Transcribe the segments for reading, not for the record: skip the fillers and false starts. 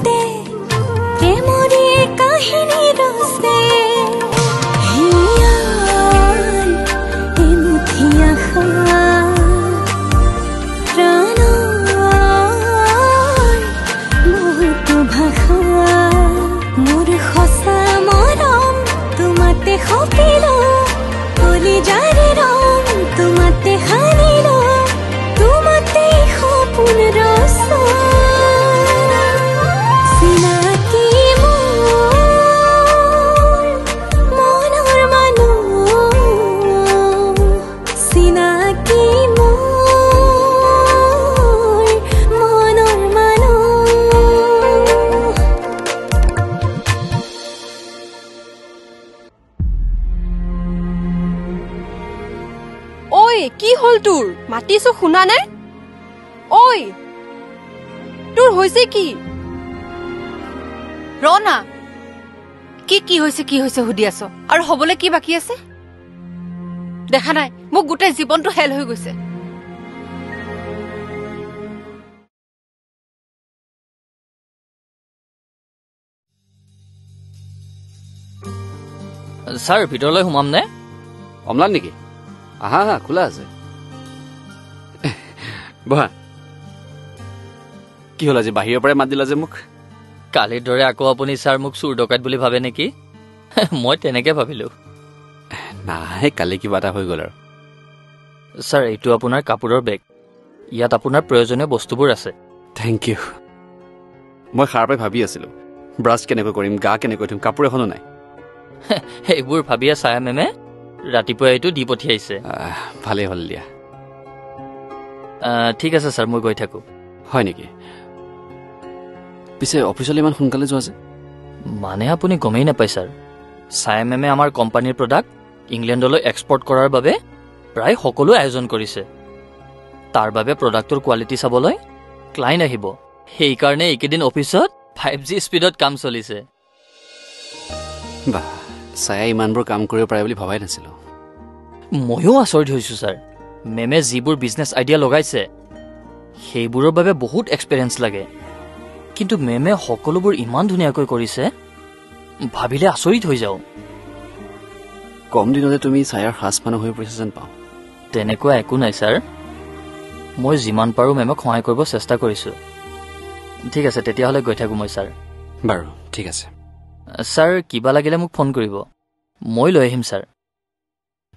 বুকুতে প্ৰেমৰে কাহিনী ৰচে হিয়াৰ এমুঠি আশা প্ৰাণৰ বহুতো ভাষা মোৰ সঁচা মৰম তোমাতে সপিলো কলিজাৰে ৰং তোমাতে সানিলো তোমাতে সপোন ৰচা চিনাকি মোৰ মনৰ মানুহ চিনাকি মোৰ মনৰ মানুহ ঐ কি হল তোৰ মাতিছো শুনা নাই ঐ তোৰ হৈছে কি ৰনা কি হৈছে সুধি আছ আৰু হবলৈ কি বাকি আছে দেখা নাই মোক গোটেই জীৱনটো হেল হৈ গৈছে স্যাৰ ভিতৰলৈ সোমাম নে অমলান নেকি আহা হা খোলা আছে বহা কি হ'ল আজি বাহিৰৰ পৰাই মাত দিলা যে মোক কালিৰ দৰে আকৌ আপুনি স্যাৰ মোক চুৰ ডকাইত বুলি ভাবে নেকি মই তেনেকে ভাবিলো নাই কালি কিবা এটা হৈ গ'ল আৰু স্যাৰ এইটো আপোনাৰ কাপোৰৰ বেগ ইয়াত আপোনাৰ প্ৰয়োজনীয় বস্তুবোৰ আছে থেংক ইউ মই সাৰ পাই ভাবি আছিলো ব্ৰাছ কেনেকৈ কৰিম গা কেনেকৈ ধুম কাপোৰ এখনো নাই এইবোৰ ভাবিয়া ছায়া মেমে ৰাতিপুৱা এইটো দি পঠিয়াইছে ভালেই হ'ল দিয়া ঠিক আছে স্যাৰ মই গৈ থাকো হয় নেকি পিছে অফিচলৈ ইমান সোনকালে যোৱা যে মানে আপুনি গমেই নাপায় স্যাৰ ছায়া মেমে আমাৰ কোম্পানীৰ প্ৰডাক্ট ইংলেণ্ডলৈ এক্সপৰ্ট কৰাৰ বাবে প্ৰায় সকলো আয়োজন কৰিছে তাৰ বাবে প্ৰডাক্টৰ কোৱালিটি চাবলৈ ক্লায়েণ্ট আহিব সেইকাৰণে এইকেইদিন অফিচত 5G স্পীডত কাম চলিছে বাহ ছায়া ইমানবোৰ কাম কৰিব পাৰে বুলি ভবাই নাছিলো ময়ো আচৰিত হৈছো স্যাৰ মেমে যিবোৰ বিজনেছ আইডিয়া লগাইছে সেইবোৰৰ বাবে বহুত এক্সপেৰিয়েন্স লাগে কিন্তু মেমে সকলোবোৰ ইমান ধুনীয়াকৈ কৰিছে ভাবিলে আচৰিত হৈ যাও কম দিনতে তুমি ছায়াৰ খাস মানুহ হৈ পৰিছা যেন পাওঁ তেনেকুৱা একো নাই স্যাৰ মই যিমান পাৰো মেমক সহায় কৰিব চেষ্টা কৰিছো ঠিক আছে তেতিয়াহ'লে গৈ থাকো মই স্যাৰ বাৰু ঠিক আছে স্যাৰ কিবা লাগিলে মোক ফোন কৰিব মই লৈ আহিম স্যাৰ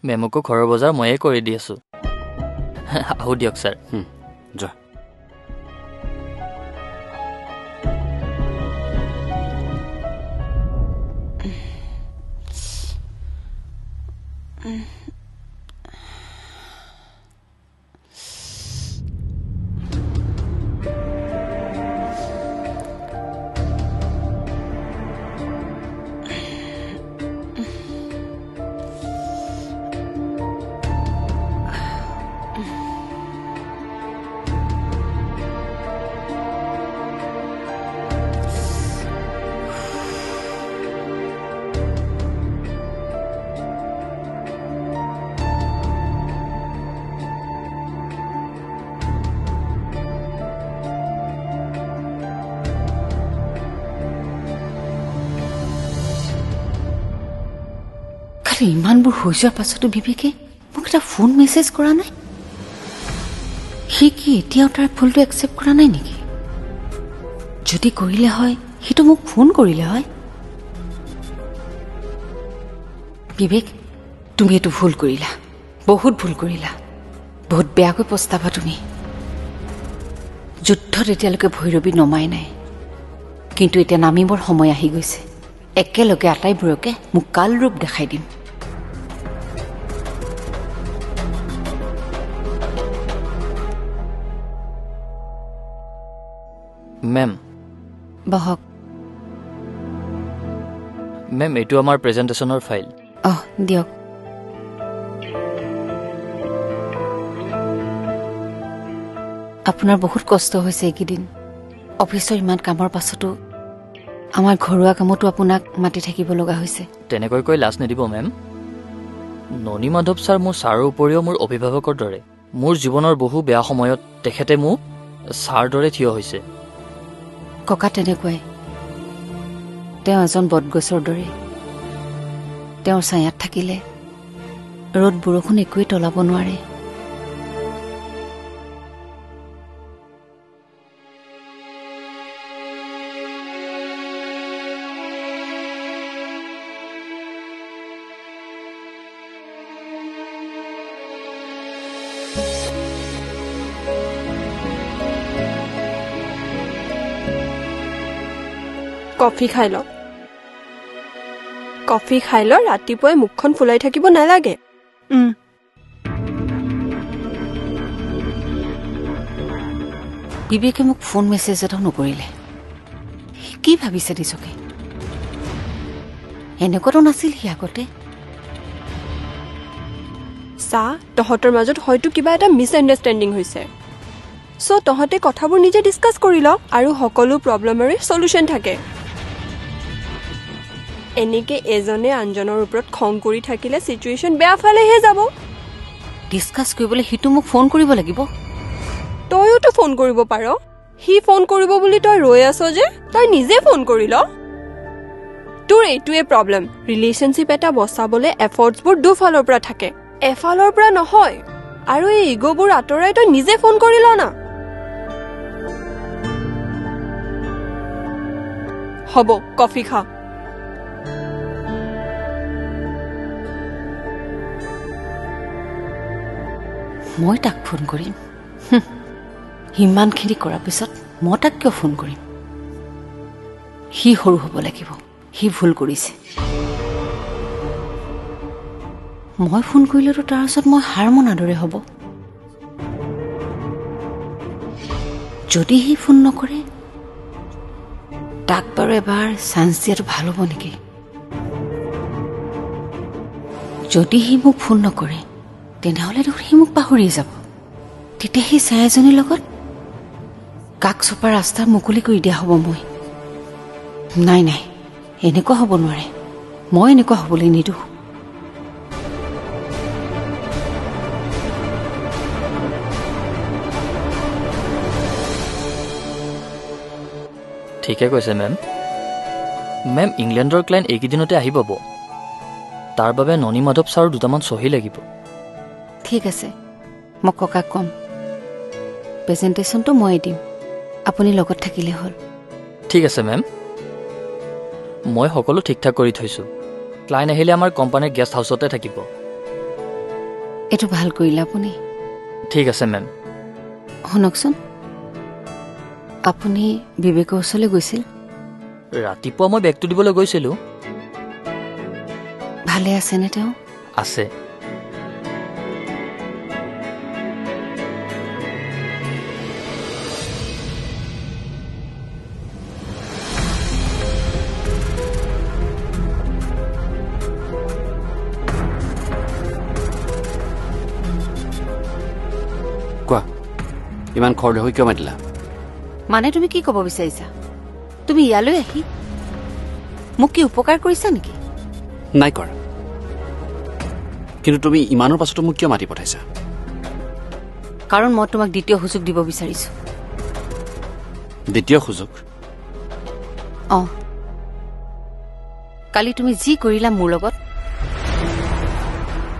মেমকো ঘৰৰ বজাৰ ময়ে কৰি দি আছো আহো দিয়ক স্যাৰ যোৱা ইমানবোৰ হৈ যোৱাৰ পাছতো বিবেকে মোক এটা ফোন মেছেজ কৰা নাই সি কি এতিয়াও তাৰ ভুলটো একচেপ্ট কৰা নাই নেকি যদি কৰিলে হয় সিটো মোক ফোন কৰিলে হয় বিবেক তুমি এইটো ভুল কৰিলা বহুত ভুল কৰিলা বহুত বেয়াকৈ পস্তাবা তুমি যুদ্ধত এতিয়ালৈকে ভৈৰৱী নমাই নাই কিন্তু এতিয়া নামিবৰ সময় আহি গৈছে একেলগে আটাইবোৰকে মোক কাল ৰূপ দেখাই দিম মেম বহক মেম এইটো আমাৰ প্ৰেজেণ্টেশ্যনৰ ফাইল দিয়ক আপোনাৰ বহুত কষ্ট হৈছে এইকেইদিন অফিচৰ ইমান কামৰ পাছতো আমাৰ ঘৰুৱা কামতো আপোনাক মাতি থাকিব লগা হৈছে তেনেকৈ কৈ লাজ নিদিব মেম ননী মাধৱ ছাৰ মোৰ ছাৰৰ উপৰিও মোৰ অভিভাৱকৰ দৰে মোৰ জীৱনৰ বহু বেয়া সময়ত তেখেতে মোক ছাৰ দৰে থিয় হৈছে ককা তেনেকুৱাই তেওঁ এজন বটগছৰ দৰে তেওঁৰ ছায়াত থাকিলে ৰ'দ বৰষুণ একোৱে তলাব নোৱাৰে কফি খাই ল কফি খাই ল ৰাতিপুৱাই মুখখন ফুলাই থাকিব নালাগে বিবেকে মোক ফোন মেছেজ এটাও নকৰিলে কি ভাবিছে নিজকে এনেকুৱাতো নাছিল সি আগতে চা তহঁতৰ মাজত হয়তো কিবা এটা মিছআণ্ডাৰষ্টেণ্ডিং হৈছে চ' তহঁতে কথাবোৰ নিজে ডিছকাছ কৰি ল আৰু সকলো প্ৰব্লেমৰে সলিউশন থাকে এনেকে এজনে আনজনৰ ওপৰত খং কৰি থাকিলে সিচুৱেচন বেয়া ফালেহে যাব ডিছকাছ কৰিবলৈ সিটো মোক ফোন কৰিব লাগিব তইওতো ফোন কৰিব পাৰ হি ফোন কৰিব বুলি তই ৰৈ আছ যে তই নিজে ফোন কৰি ল তোৰ এইটোৱে প্ৰব্লেম ৰিলেশনশ্বিপ এটা বচাবলৈ এফৰ্টছবোৰ দুফালৰ পৰা থাকে এফালৰ পৰা নহয় আৰু এই ইগোবোৰ আঁতৰাই তই নিজে ফোন কৰি ল না হ'ব কফি খা মই তাক ফোন কৰিম সিমানখিনি কৰাৰ পিছত মই তাক কিয় ফোন কৰিম সি সৰু হ'ব লাগিব সি ভুল কৰিছে মই ফোন কৰিলেতো তাৰ ওচৰত মই হাৰ মনাৰ দৰে হ'ব যদি সি ফোন নকৰে তাক বাৰু এবাৰ চান্স দিয়াটো ভাল হ'ব নেকি যদি সি মোক ফোন নকৰে তেনেহ'লে দেখোন সি মোক পাহৰিয়ে যাব তেতিয়া সেই ছায়াজনীৰ লগত কাষ চপা ৰাস্তা মুকলি কৰি দিয়া হ'ব মই নাই নাই এনেকুৱা হ'ব নোৱাৰে মই এনেকুৱা হ'বলৈ নিদিওঁ ঠিকে কৈছে মেম মেম ইংলেণ্ডৰ ক্লায়েণ্ট এইকেইদিনতে আহি পাব তাৰ বাবে ননী মাধৱ ছাৰৰ দুটামান চহী লাগিব ঠিক আছে মই ককাক ক'ম প্ৰেজেণ্টেশ্যনটো মই দিম আপুনি লগত থাকিলে হ'ল ঠিক আছে মেম মই সকলো ঠিক ঠাক কৰি থৈছোঁ ক্লায়েণ্ট আহিলে আমাৰ কোম্পানীৰ গেষ্ট হাউচতে থাকিব এইটো ভাল কৰিলে আপুনি ঠিক আছে মেম শুনকচোন আপুনি বিবেকৰ ওচৰলৈ গৈছিল ৰাতিপুৱা মই বেগটো দিবলৈ গৈছিলোঁ ভালে আছেনে তেওঁ আছে কোৱা ইমান খৰধৰ হৈ কিয় মাতিলা মানে তুমি কি ক'ব বিচাৰিছা তুমি ইয়ালৈ আহি মোক কি উপকাৰ কৰিছা নেকি নাই কৰা কিন্তু তুমি ইমানৰ পাছতো মোক কিয় মাতি পঠাইছা কাৰণ মই তোমাক দ্বিতীয় সুযোগ দিব বিচাৰিছো দ্বিতীয় সুযোগ কালি তুমি যি কৰিলা মোৰ লগত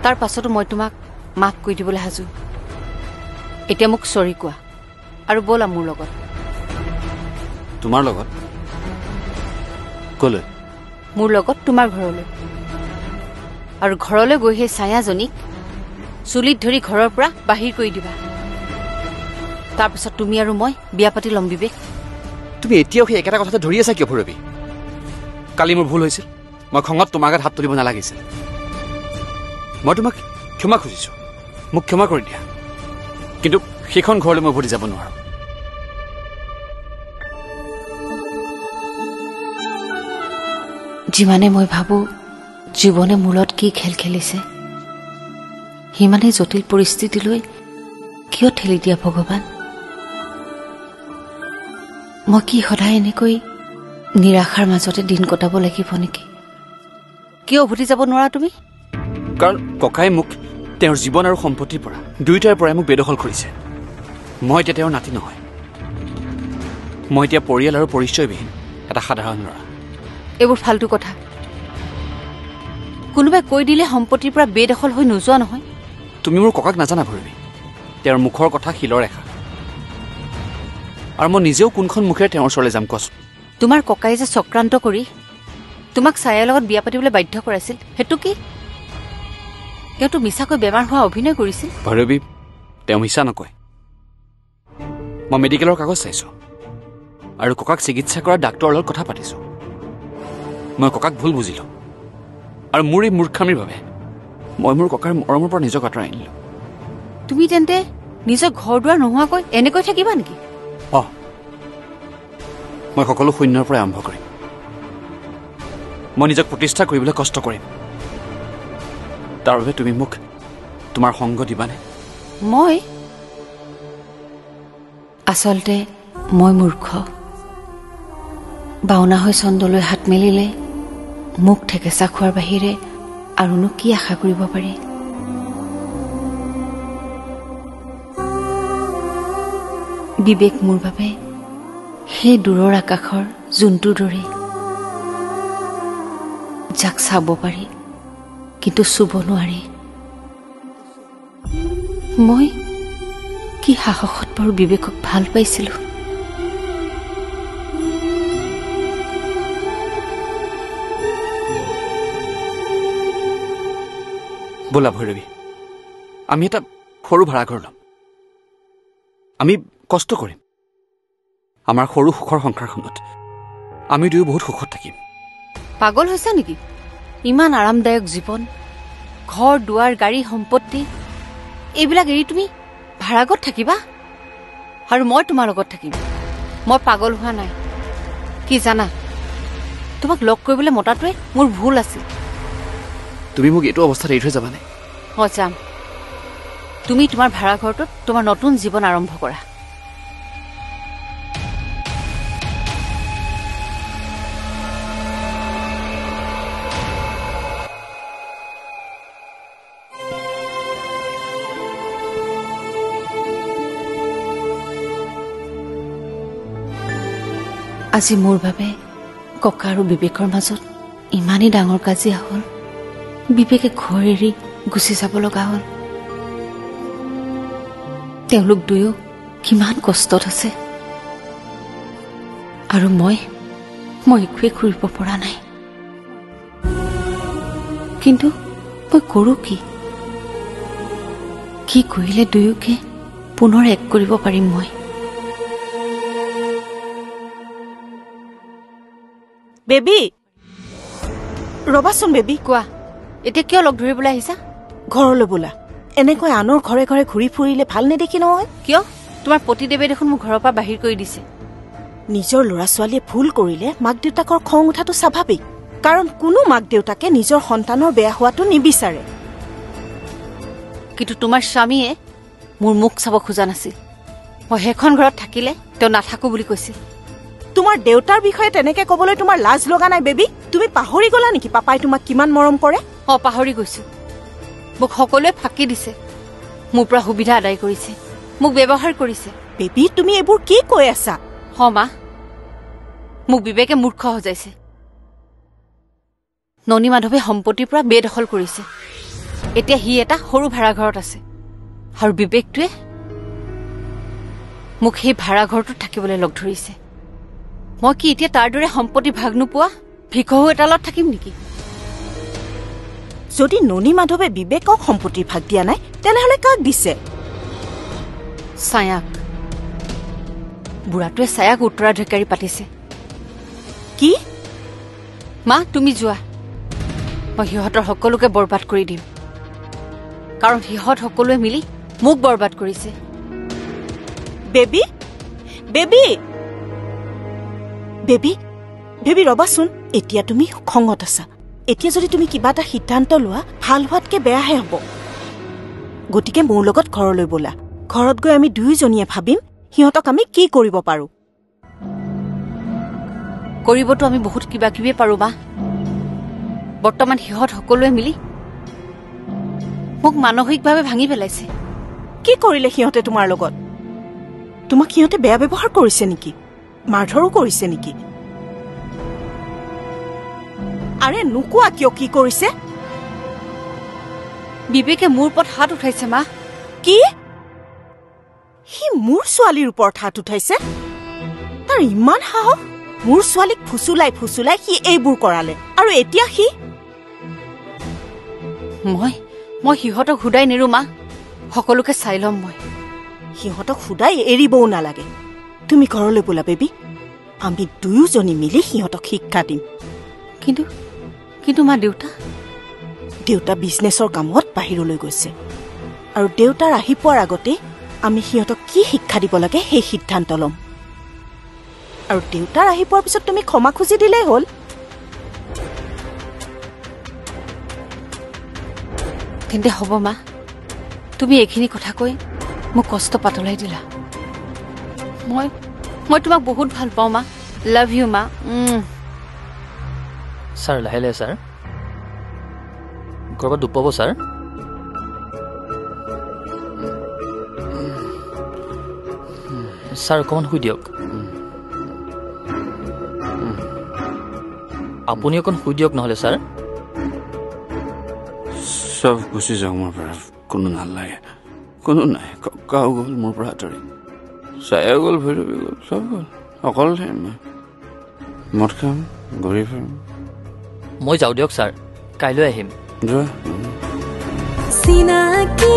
তাৰ পাছতো মই তোমাক মাফ কৰি দিবলৈ সাজু এতিয়া মোক চৰি কোৱা আৰু ব'লা মোৰ লগত তোমাৰ লগত কলৈ মোৰ লগত তোমাৰ ঘৰলৈ আৰু ঘৰলৈ গৈ সেই ছায়াজনীক চুলিত ধৰি ঘৰৰ পৰা বাহিৰ কৰি দিবা তাৰপিছত তুমি আৰু মই বিয়া পাতি ল'ম বিবেক তুমি এতিয়াও সেই একেটা কথাতে ধৰি আছা কিয় ভৈৰৱী কালি মোৰ ভুল হৈছিল মই খঙত তোমাৰ গাত হাত তুলিব নালাগিছিল মই তোমাক ক্ষমা খুজিছোঁ মোক ক্ষমা কৰি দিয়া কিন্তু সেইখন ঘৰলৈ মই উভতি যাব নোৱাৰোঁ যিমানে মই ভাবোঁ জীৱনে মূলত কি খেল খেলিছে সিমানেই জটিল পৰিস্থিতিলৈ কিয় ঠেলি দিয়া ভগৱান মই কি সদায় এনেকৈ নিৰাশাৰ মাজতে দিন কটাব লাগিব নেকি কিয় উভতি যাব নোৱাৰা তুমি কাৰণ ককাই মোক তেওঁৰ জীৱন আৰু সম্পত্তিৰ পৰা দুয়োটাৰ পৰাই মোক বেদখল কৰিছে মই এতিয়া তেওঁৰ নাতি নহয় মই এতিয়া পৰিয়াল আৰু পৰিচয়বিহীন এটা সাধাৰণ ল'ৰা এইবোৰ ফাল্টু কথা কোনোবাই কৈ দিলে সম্পত্তিৰ পৰা বেদখল হৈ নোযোৱা নহয় তুমি মোৰ ককাক নাজানা ভৈৰৱী তেওঁৰ মুখৰ কথা শিলৰ ৰেখা আৰু মই নিজেও কোনখন মুখেৰে তেওঁৰ ওচৰলৈ যাম কোৱাচোন তোমাৰ ককাই যে চক্ৰান্ত কৰি তোমাক ছায়াৰ লগত বিয়া পাতিবলৈ বাধ্য কৰাইছিল সেইটো কি তেওঁতো মিছাকৈ বেমাৰ হোৱা অভিনয় কৰিছিল ভৈৰৱী তেওঁ মিছা নকয় মই মেডিকেলৰ কাগজ চাইছোঁ আৰু ককাক চিকিৎসা কৰা ডাক্তৰৰ লগত কথা পাতিছোঁ মই ককাক ভুল বুজিলোঁ আৰু মোৰ এই মূৰ্খামিৰ বাবে মই মোৰ ককাৰ মৰমৰ পৰা নিজক আঁতৰাই আনিলোঁ তুমি তেন্তে নিজৰ ঘৰ দুৱাৰ নোহোৱাকৈ এনেকৈ থাকিবা নেকি মই সকলো শূন্যৰ পৰা আৰম্ভ কৰিম মই নিজক প্ৰতিষ্ঠা কৰিবলৈ কষ্ট কৰিম তাৰ বাবে তুমি মোক তোমাৰ সংগ দিবানে মই আচলতে মই মূৰ্খ বাওনা হৈ চন্দলৈ হাত মেলিলে মোক ঠেকেচা খোৱাৰ বাহিৰে আৰুনো কি আশা কৰিব পাৰি বিবেক মোৰ বাবে সেই দূৰৰ আকাশৰ জোনটোৰ দৰে যাক চাব পাৰি কিন্তু চুব নোৱাৰি মই কি সাহসত বাৰু বিবেকক ভাল পাইছিলো বোলা ভৈৰৱী আমি এটা সৰু ভাড়াঘৰ ল'ম আমি কষ্ট কৰিম আমাৰ সৰু সুখৰ সংসাৰখনত আমি দুয়ো বহুত সুখত থাকিম পাগল হৈছে নেকি ইমান আৰামদায়ক জীৱন ঘৰ দুৱাৰ গাড়ী সম্পত্তি এইবিলাক এৰি তুমি ভাড়াঘৰত থাকিবা আৰু মই তোমাৰ লগত থাকিম মই পাগল হোৱা নাই কি জানা তোমাক লগ কৰিবলৈ মতাটোৱে মোৰ ভুল আছিল তুমি মোক এইটো অৱস্থাত এৰি থৈ যাবানে যাম তুমি তোমাৰ ভাড়াঘৰটোত তোমাৰ নতুন জীৱন আৰম্ভ কৰা আজি মোৰ বাবে ককা আৰু বিবেকৰ মাজত ইমানেই ডাঙৰ কাজিয়া হ'ল বিবেকে ঘৰ এৰি গুচি যাব লগা হ'ল তেওঁলোক দুয়ো কিমান কষ্টত আছে আৰু মই একোৱে কৰিব পৰা নাই কিন্তু মই কৰোঁ কি কৰিলে দুয়োকে পুনৰ এক কৰিব পাৰিম মই বেবী ৰবাচোন বেবী কোৱা এতিয়া কিয় লগ ধৰিবলৈ আহিছা ঘৰলৈ বোলা এনেকৈ আনৰ ঘৰে ঘৰে ঘূৰি ফুৰিলে ভাল নেদেখি নহয় কিয় তোমাৰ পতিদেৱে দেখোন মোক ঘৰৰ পৰা বাহিৰ কৰি দিছে নিজৰ ল'ৰা ছোৱালীয়ে ভুল কৰিলে মাক দেউতাকৰ খং উঠাটো স্বাভাৱিক কাৰণ কোনো মাক দেউতাকে নিজৰ সন্তানৰ বেয়া হোৱাটো নিবিচাৰে কিন্তু তোমাৰ স্বামীয়ে মোৰ মুখ চাব খোজা নাছিল মই সেইখন ঘৰত থাকিলে তেওঁ নাথাকো বুলি কৈছিল তোমাৰ দেউতাৰ বিষয়ে তেনেকে ক'বলৈ তোমাৰ লাজ লগা নাই বেবী তুমি পাহৰি গলা নেকি পাপাই তোমাক কিমান মৰম কৰে পাহৰি গৈছো মোক সকলোৱে ফাঁকি দিছে মোৰ পৰা সুবিধা আদায় কৰিছে মোক ব্যৱহাৰ কৰিছে বেবী তুমি এইবোৰ কি কৈ আছা মা মোক বিবেকে মূৰ্খ সজাইছে ননী মাধৱে সম্পত্তিৰ পৰা বেদখল কৰিছে এতিয়া সি এটা সৰু ভাড়াঘৰত আছে আৰু বিবেকটোৱে মোক সেই ভাড়াঘৰটোত থাকিবলৈ লগ ধৰিছে মই কি এতিয়া তাৰ দৰে সম্পত্তি ভাগ নোপোৱা ভিক্ষহু এটালত থাকিম নেকি যদি ননী মাধৱে বিবেকক সম্পত্তিৰ ভাগ দিয়া নাই তেনেহলে কাক দিছে ছায়াক বুঢ়াটোৱে ছায়াক উত্তৰাধিকাৰী পাতিছে কি মা তুমি যোৱা মই সিহঁতৰ সকলোকে বৰবাদ কৰি দিম কাৰণ সিহঁত সকলোৱে মিলি মোক বৰবাদ কৰিছে বেবী বেবী বেবী বেবী ৰবাচোন এতিয়া তুমি খঙত আছা এতিয়া যদি তুমি কিবা এটা সিদ্ধান্ত লোৱা ভাল হোৱাতকে বেয়াহে হ'ব গতিকে মোৰ লগত ঘৰলৈ ব'লা ঘৰত গৈ আমি দুয়োজনীয়ে ভাবিম সিহঁতক আমি কি কৰিব পাৰো কৰিবতো আমি বহুত কিবা কিবি পাৰো মা বৰ্তমান সিহঁত সকলোৱে মিলি মোক মানসিকভাৱে ভাঙি পেলাইছে কি কৰিলে সিহঁতে তোমাৰ লগত তোমাক সিহঁতে বেয়া ব্যৱহাৰ কৰিছে নেকি মাৰধৰো কৰিছে নেকি আৰে নোকোৱা কিয় কি কৰিছে বিবেকে মোৰ ওপৰত হাত উঠাইছে মা কি সি মোৰ ছোৱালীৰ ওপৰত হাত উঠাইছে তাৰ ইমান সাহস মোৰ ছোৱালীক ফুচুলাই ফুচুলাই সি এইবোৰ কৰালে আৰু এতিয়া সি মই সিহঁতক সুদাই নেৰো মা সকলোকে চাই ল'ম মই সিহঁতক সুদাই এৰিবও নালাগে তুমি ঘৰলৈ বোলা বেবী আমি দুয়োজনী মিলি সিহঁতক শিক্ষা দিম কিন্তু মা দেউতা বিজনেছৰ কামত বাহিৰলৈ গৈছে আৰু দেউতাৰ আহি পোৱাৰ আগতে আমি সিহঁতক কি শিক্ষা দিব লাগে সেই সিদ্ধান্ত ল'ম আৰু দেউতাৰ আহি পোৱাৰ পিছত তুমি ক্ষমা খুজি দিলেই হ'ল তেন্তে হ'ব মা তুমি এইখিনি কথা কৈ মোক কষ্ট পাতলাই দিলা মই তোমাক বহুত ভাল পাওঁ মা লাভ ইউ মা ছাৰ লাহে লাহে ছাৰ ক'ৰবাত দুখ পাব ছাৰ ছাৰ অকণমান শুই দিয়ক আপুনি অকণ শুই দিয়ক নহ'লে ছাৰ চব গুচি যাওক মোৰ পৰা কোনো নালাগে কোনো নাই ককাও গ'ল মোৰ পৰা আঁতৰি চায়া গ'ল ভৈৰৱী গ'ল চব গ'ল অকল মদ খাম ঘূৰি ফুৰিম মই যাওঁ দিয়ক ছাৰ কাইলৈ আহিম যোৱা চিনাকি